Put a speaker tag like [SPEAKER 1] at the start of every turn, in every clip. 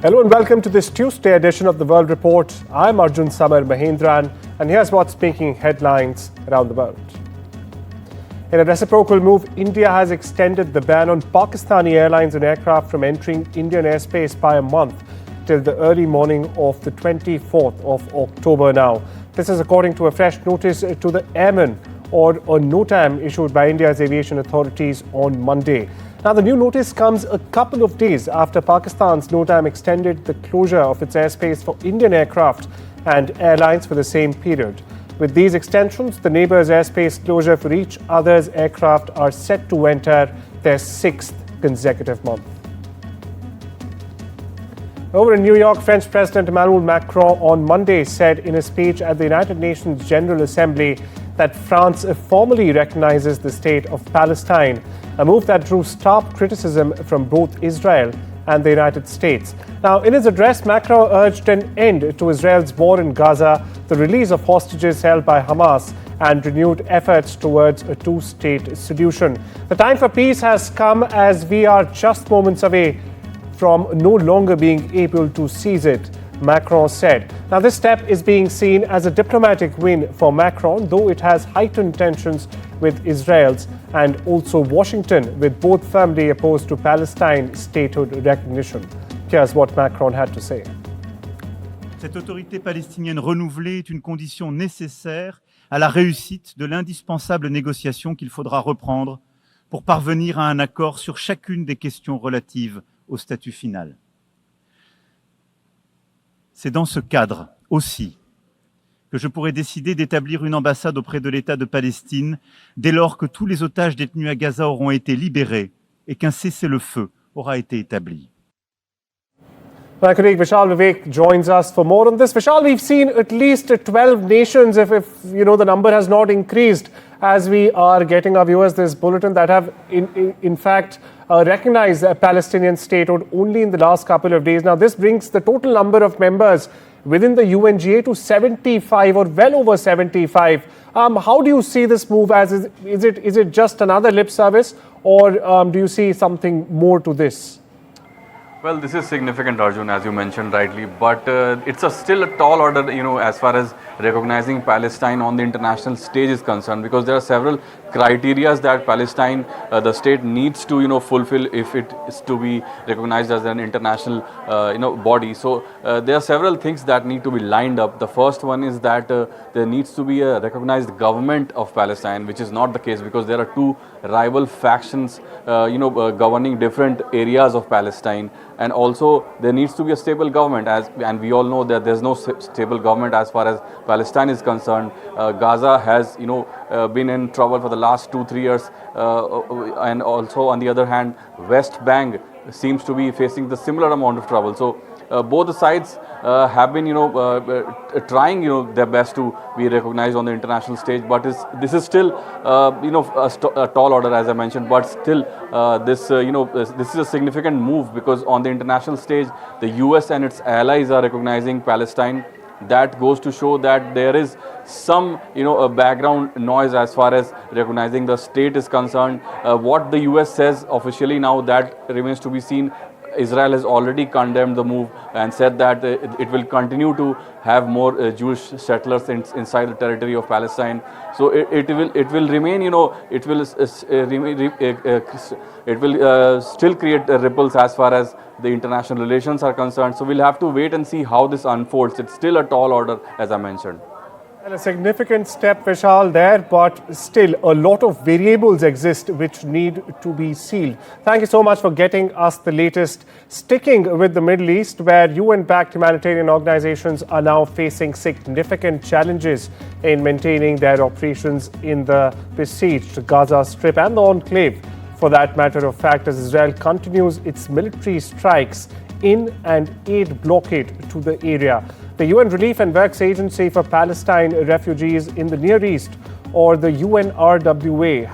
[SPEAKER 1] Hello and welcome to this Tuesday edition of the World Report. I'm Arjun Samar Mahendran, and here's what's making headlines around the world. In a reciprocal move, India has extended the ban on Pakistani airlines and aircraft from entering Indian airspace by a month till the early morning of the 24th of October now. This is according to a fresh notice to the airmen, or a NOTAM, issued by India's aviation authorities on Monday. Now, the new notice comes a couple of days after Pakistan's NOTAM extended the closure of its airspace for Indian aircraft and airlines for the same period. With these extensions, the neighbours' airspace closure for each other's aircraft are set to enter their sixth consecutive month. Over in New York, French President Emmanuel Macron on Monday said in a speech at the United Nations General Assembly that France formally recognizes the state of Palestine, a move that drew stark criticism from both Israel and the United States. Now, in his address, Macron urged an end to Israel's war in Gaza, the release of hostages held by Hamas, and renewed efforts towards a two-state solution. The time for peace has come, as we are just moments away from no longer being able to seize it, Macron said. Now, this step is being seen as a diplomatic win for Macron, though it has heightened tensions with Israel's and also Washington, with both firmly opposed to Palestine statehood recognition. Here's what Macron had to say.
[SPEAKER 2] Cette autorité palestinienne renouvelée est une condition nécessaire à la réussite de l'indispensable négociation qu'il faudra reprendre pour parvenir à un accord sur chacune des questions relatives au statut final. C'est dans ce cadre aussi que je pourrais décider d'établir une ambassade auprès de l'État de Palestine dès lors que tous les otages détenus à Gaza auront été libérés et qu'un cessez-le-feu aura été établi.
[SPEAKER 1] My colleague Vishal Vivek joins us for more on this. Vishal, we've seen at least 12 nations, if the number has not increased, as we are getting our viewers this bulletin, that have in fact recognized a Palestinian statehood only in the last couple of days. Now, this brings the total number of members within the UNGA to 75, or well over 75. How do you see this move? As is it just another lip service, or do you see something more to this?
[SPEAKER 3] Well, this is significant, Arjun, as you mentioned rightly, but it's still a tall order, as far as recognizing Palestine on the international stage is concerned, because there are several criteria that Palestine, the state, needs to, fulfill if it is to be recognized as an international, body. So there are several things that need to be lined up. The first one is that there needs to be a recognized government of Palestine, which is not the case because there are two rival factions, governing different areas of Palestine. And also there needs to be a stable government, and we all know that there's no stable government as far as Palestine is concerned. Gaza has been in trouble for the last 2-3 years, and also on the other hand, West Bank seems to be facing the similar amount of trouble. So both the sides have been trying their best to be recognized on the international stage, but this is still a tall order, as I mentioned. But still this is a significant move, because on the international stage the US and its allies are recognizing Palestine. That goes to show that there is some a background noise as far as recognizing the state is concerned. What the US says officially now, that remains to be seen. Israel has already condemned the move and said that it will continue to have more Jewish settlers inside the territory of Palestine. So it will remain, it will still create ripples as far as the international relations are concerned. So we'll have to wait and see how this unfolds. It's still a tall order, as I mentioned.
[SPEAKER 1] And a significant step, Vishal, there, but still a lot of variables exist which need to be sealed. Thank you so much for getting us the latest. Sticking with the Middle East, where UN-backed humanitarian organizations are now facing significant challenges in maintaining their operations in the besieged Gaza Strip and the enclave, for that matter of fact, as Israel continues its military strikes in and aid blockade to the area. The UN Relief and Works Agency for Palestine Refugees in the Near East, or the UNRWA,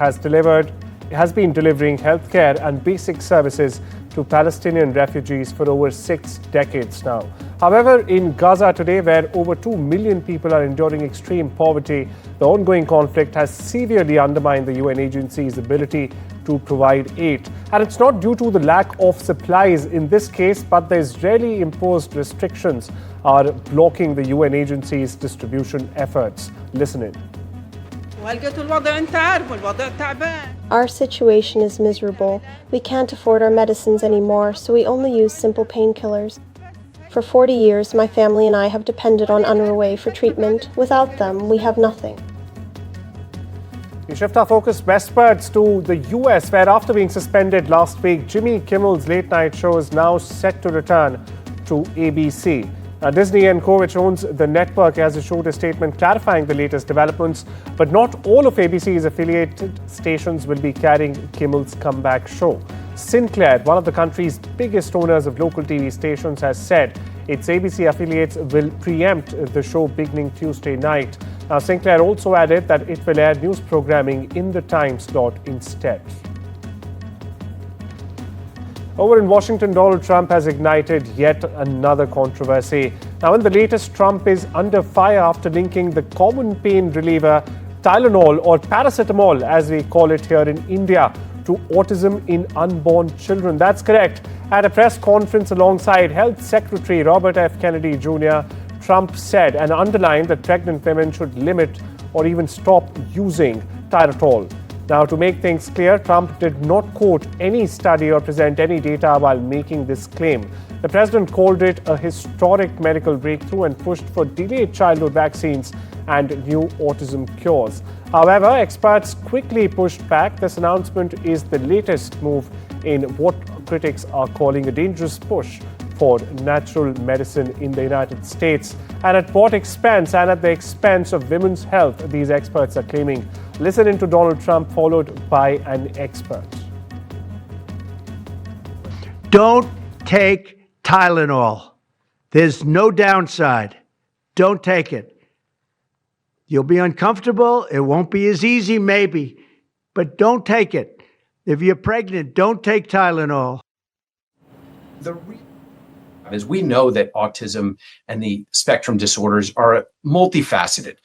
[SPEAKER 1] has been delivering healthcare and basic services to Palestinian refugees for over 6 decades now. However, in Gaza today, where over 2 million people are enduring extreme poverty, the ongoing conflict has severely undermined the UN agency's ability to provide aid. And it's not due to the lack of supplies in this case, but the Israeli imposed restrictions are blocking the UN agency's distribution efforts. Listen in.
[SPEAKER 4] Our situation is miserable. We can't afford our medicines anymore, so we only use simple painkillers. For 40 years, my family and I have depended on UNRWA for treatment. Without them, we have nothing.
[SPEAKER 1] We shift our focus westwards to the US, where after being suspended last week, Jimmy Kimmel's late night show is now set to return to ABC. Disney & Co., which owns the network, has issued a statement clarifying the latest developments, but not all of ABC's affiliated stations will be carrying Kimmel's comeback show. Sinclair, one of the country's biggest owners of local TV stations, has said its ABC affiliates will preempt the show beginning Tuesday night. Now, Sinclair also added that it will air news programming in the time slot instead. Over in Washington, Donald Trump has ignited yet another controversy. Now, in the latest, Trump is under fire after linking the common pain reliever Tylenol, or paracetamol as we call it here in India, to autism in unborn children. That's correct. At a press conference alongside Health Secretary Robert F. Kennedy Jr., Trump said and underlined that pregnant women should limit or even stop using Tylenol. Now, to make things clear, Trump did not quote any study or present any data while making this claim. The president called it a historic medical breakthrough and pushed for delayed childhood vaccines and new autism cures. However, experts quickly pushed back. This announcement is the latest move in what critics are calling a dangerous push for natural medicine in the United States. And at what expense? And at the expense of women's health, these experts are claiming. Listen in to Donald Trump, followed by an expert.
[SPEAKER 5] Don't take Tylenol. There's no downside. Don't take it. You'll be uncomfortable. It won't be as easy, maybe, but don't take it. If you're pregnant, don't take Tylenol.
[SPEAKER 6] As we know that autism and the spectrum disorders are multifaceted.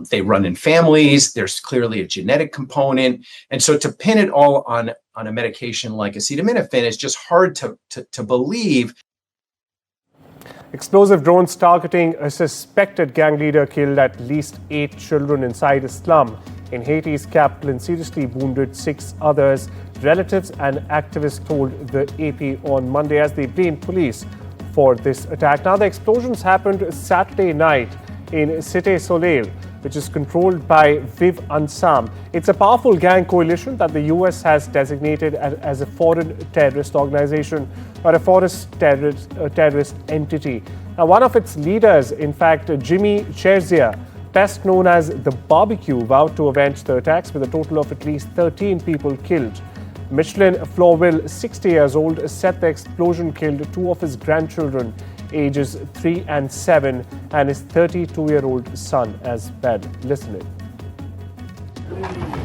[SPEAKER 6] They run in families. There's clearly a genetic component. And so to pin it all on a medication like acetaminophen is just hard to believe.
[SPEAKER 1] Explosive drones targeting a suspected gang leader killed at least 8 children inside a slum in Haiti's capital and seriously wounded 6 others. Relatives and activists told the AP on Monday as they blamed police for this attack. Now, the explosions happened Saturday night in Cité Soleil, which is controlled by Viv Ansam. It's a powerful gang coalition that the US has designated as a foreign terrorist organization or a terrorist entity. Now, one of its leaders, in fact, Jimmy Cherzia, best known as the Barbecue, vowed to avenge the attacks with a total of at least 13 people killed. Michelin Florville, 60 years old, said the explosion killed 2 of his grandchildren, ages 3 and 7, and his 32-year-old son as well. Listen in.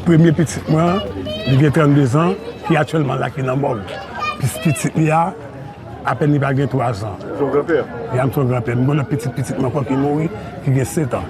[SPEAKER 7] Premier petit moi, il a 32 ans, qui est actuellement là qui est dans morgue. Puis petit il a à peine il a 3 ans. Son grand-père. Il a son grand-père, mais le petit moi qui est mort, qui a 7 ans.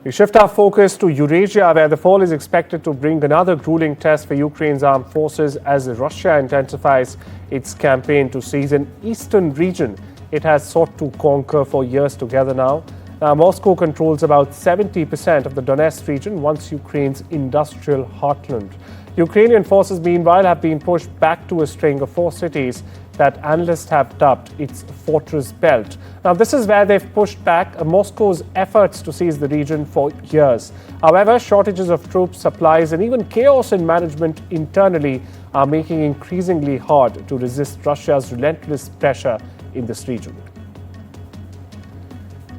[SPEAKER 1] We shift our focus to Eurasia, where the fall is expected to bring another grueling test for Ukraine's armed forces as Russia intensifies its campaign to seize an eastern region it has sought to conquer for years together now. Moscow controls about 70% of the Donetsk region, once Ukraine's industrial heartland. Ukrainian forces, meanwhile, have been pushed back to a string of 4 cities that analysts have dubbed its fortress belt. Now, this is where they've pushed back Moscow's efforts to seize the region for years. However, shortages of troops, supplies, and even chaos in management internally are making it increasingly hard to resist Russia's relentless pressure in this region.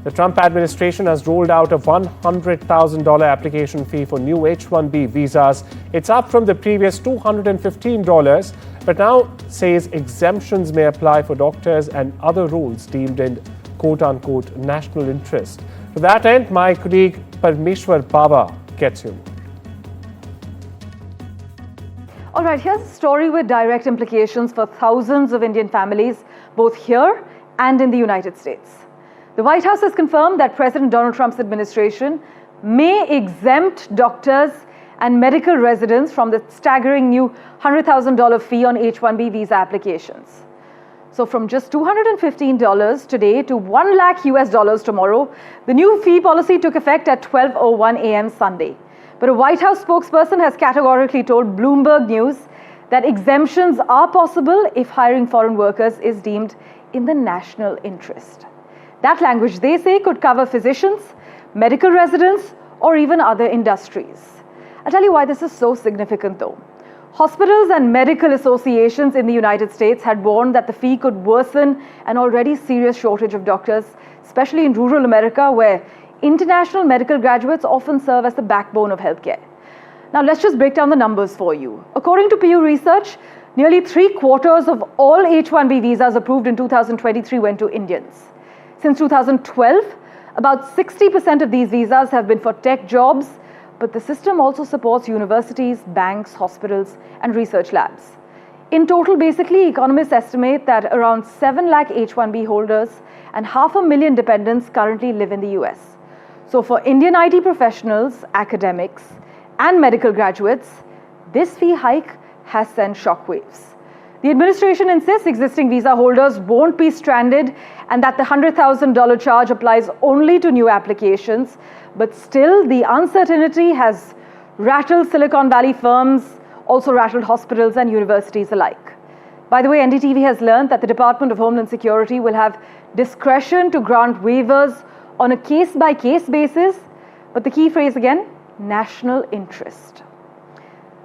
[SPEAKER 1] The Trump administration has rolled out a $100,000 application fee for new H-1B visas. It's up from the previous $215, but now says exemptions may apply for doctors and other roles deemed in quote-unquote national interest. To that end, my colleague Parmeshwar Baba gets you.
[SPEAKER 8] All right, here's a story with direct implications for thousands of Indian families, both here and in the United States. The White House has confirmed that President Donald Trump's administration may exempt doctors and medical residents from the staggering new $100,000 fee on H-1B visa applications. So from just $215 today to $1 lakh US tomorrow, the new fee policy took effect at 12:01 a.m. Sunday. But a White House spokesperson has categorically told Bloomberg News that exemptions are possible if hiring foreign workers is deemed in the national interest. That language, they say, could cover physicians, medical residents, or even other industries. I'll tell you why this is so significant though. Hospitals and medical associations in the United States had warned that the fee could worsen an already serious shortage of doctors, especially in rural America, where international medical graduates often serve as the backbone of healthcare. Now let's just break down the numbers for you. According to Pew Research, nearly 3/4 of all H-1B visas approved in 2023 went to Indians. Since 2012, about 60% of these visas have been for tech jobs, but the system also supports universities, banks, hospitals, and research labs. In total, basically, economists estimate that around 7 lakh H-1B holders and 500,000 dependents currently live in the US. So for Indian IT professionals, academics, and medical graduates, this fee hike has sent shockwaves. The administration insists existing visa holders won't be stranded and that the $100,000 charge applies only to new applications, but still the uncertainty has rattled Silicon Valley firms, also rattled hospitals and universities alike. By the way, NDTV has learned that the Department of Homeland Security will have discretion to grant waivers on a case-by-case basis, but the key phrase again, national interest.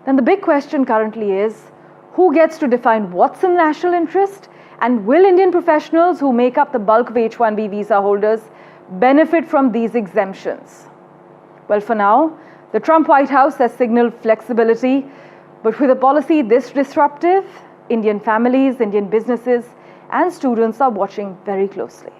[SPEAKER 8] Then the big question currently is, who gets to define what's in national interest, and will Indian professionals who make up the bulk of H-1B visa holders benefit from these exemptions? Well, for now, the Trump White House has signaled flexibility, but with a policy this disruptive, Indian families, Indian businesses, and students are watching very closely.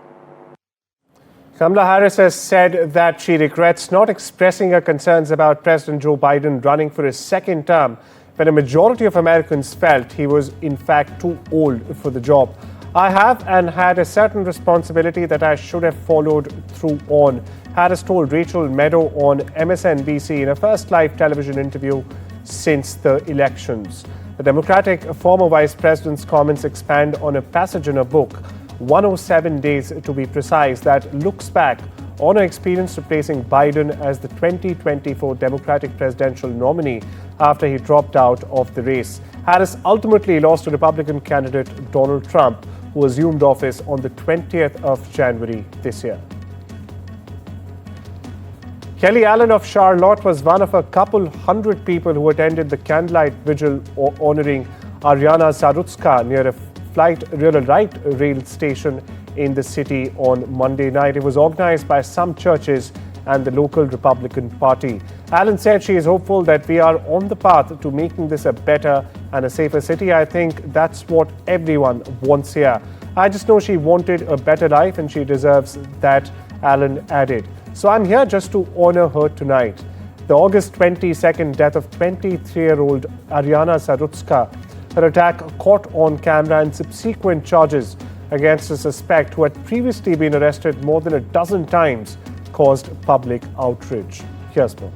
[SPEAKER 1] Kamala Harris has said that she regrets not expressing her concerns about President Joe Biden running for his second term when a majority of Americans felt he was in fact too old for the job. I have and had a certain responsibility that I should have followed through on, Harris told Rachel Maddow on MSNBC in her first live television interview since the elections. The Democratic former vice president's comments expand on a passage in her book, 107 Days to be precise, that looks back on her experience replacing Biden as the 2024 Democratic presidential nominee after he dropped out of the race. Harris ultimately lost to Republican candidate Donald Trump, who assumed office on the 20th of January this year. Kelly Allen of Charlotte was one of a couple hundred people who attended the candlelight vigil honoring Ariana Zarutska near a light rail station in the city on Monday night. It was organized by some churches and the local Republican Party. Allen said she is hopeful that we are on the path to making this a better and a safer city. I think that's what everyone wants here. I just know she wanted a better life and she deserves that, Allen added. So I'm here just to honor her tonight. The August 22nd death of 23-year-old Ariana Zarutska, her attack caught on camera, and subsequent charges against a suspect who had previously been arrested more than a dozen times caused public outrage. Here's more.